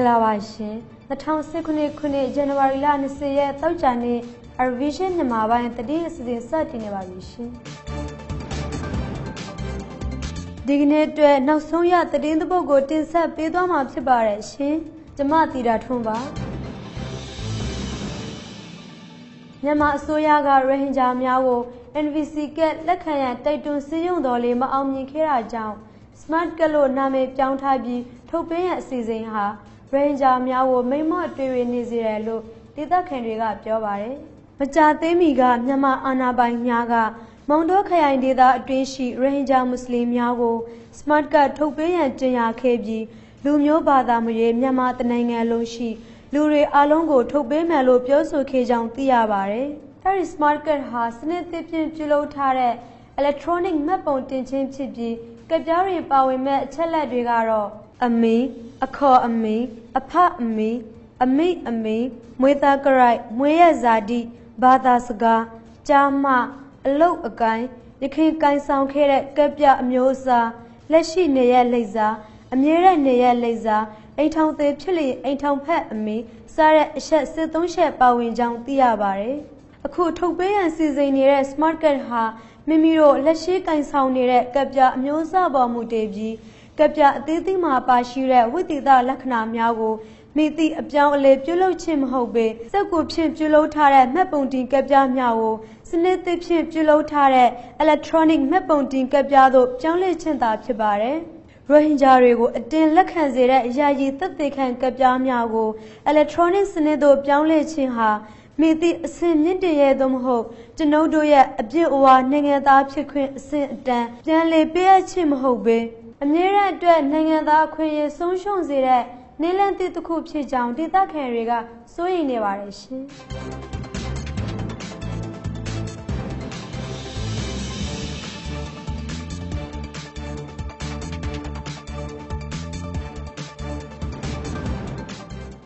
လာပါရှင်2019ခုနှစ်ဇန်နဝါရီလ20ရက်တောက်ကြနေ့ Revision မြန်မာပိုင်းတတိယအစီအစဉ်စတင်နေပါပြီရှင်ဒီကနေ့အတွက်နောက်ဆုံးရသတင်းသဘောက်ကိုတင်ဆက်ပေးသွားမှာဖြစ်ပါတယ်ရှင်ကျွန်မတီတာထွန်းပါမြန်မာအစိုးရကရိုဟင်ဂျာများကို NVC ကလက်ခံရန်တိုက်တွန်းစည်းရုံးတော်လေးမအောင်မြင်ခဲ့တာကြောင့် Smart ကလို့နာမည်ပြောင်းထားပြီးထုတ်ပေးရန်အစီအစဉ်ဟာရိုဟင်ဂျာများကိုမိမ့်မော့တွေ့နေစေတယ်လို့ဒေသခံတွေကပြောပါတယ်။မကြာသေးမီကမြန်မာအာဏာပိုင်များကမောင်တောခရိုင်ဒေသအတွင်းရှိရိုဟင်ဂျာမွတ်စလင်များကို Smart ကထုတ်ပေးရန်ကြေညာခဲ့ပြီးလူမျိုးဘာသာမရွေးမြန်မာတနိုင်ငံလုံးရှိလူတွေအလုံးကိုထုတ်ပေးမယ်လို့ပြောဆိုခဲ့ကြောင်းသိရပါတယ်။အဲဒီ Smart Card ဟာစနစ်သစ်ဖြင့်ပြုလုပ်ထားတဲ့ electronic မှတ်ပုံတင်ခြင်းဖြစ်ပြီးကပ်ပြားတွေပါဝင်မဲ့အချက်လက်တွေကတော့အမေအခေါ်အမေအဖအမေအမိအမေမွေးသားကြိုက်မွေးရဇာတိဘာသာစကားကြားမအလုတ်အကိုင်းရခိုင်ကိုင်းဆောင်ခဲ့တဲ့ကပ်ပြအမျိုးအစားလက်ရှိနေရလိပ်စားအမြဲတမ်းနေရလိပ်စားအိမ်ထောင်သေးဖြစ်လေအိမ်ထောင်ဖက်အမေစားတဲ့အချက်စစ်သုံးချက်ပါဝင်ကြောင်းသိရပါတယ်အခုထုတ်ပေးရန်စီစဉ်နေတဲ့ Smart Card ဟာမိမိတို့လက်ရှိကင်ဆောင်နေတဲ့ကပ်ပြအမျိုးအစားပေါ်မူတည်ပြီးကပ်ပြအသေးသေးမှာပါရှိတဲ့ဝိသေသလက္ခဏာများကိုမိသည့်အပြောင်းအလဲပြုလုပ်ခြင်းမဟုတ်ပေစက်ကိုဖြင့်ပြုလုပ်ထားတဲ့မှတ်ပုံတင်ကပ်ပြများကိုစနစ်သစ်ဖြင့်ပြုလုပ်ထားတဲ့ electronic မှတ်ပုံတင်ကပ်ပြသို့ပြောင်းလဲခြင်းသာဖြစ်ပါတယ်။ရိုဟင်ဂျာတွေကိုအတင်လက်ခံစေတဲ့အရာရည်သက်သေခံကပ်ပြများကို electronic စနစ်သို့ပြောင်းလဲခြင်းဟာမိသည့်အဆင့်မြင့်တင်ရဲ့သို့မဟုတ်ကျွန်ုပ်တို့ရဲ့အပြည့်အဝနိုင်ငံသားဖြစ်ခွင့်အဆင့်အတန်းပြန်လည်ပေးအပ်ခြင်းမဟုတ်ပေအမြဲတမ်းအတွက်နိုင်ငံသားအခွင့်အရေးဆုံးရှုံးစေတဲ့နေလန်းသစ်တစ်ခုဖြစ်ကြောင်းဒေသခံတွေကစိုးရိမ်နေပါတယ်ရှင်။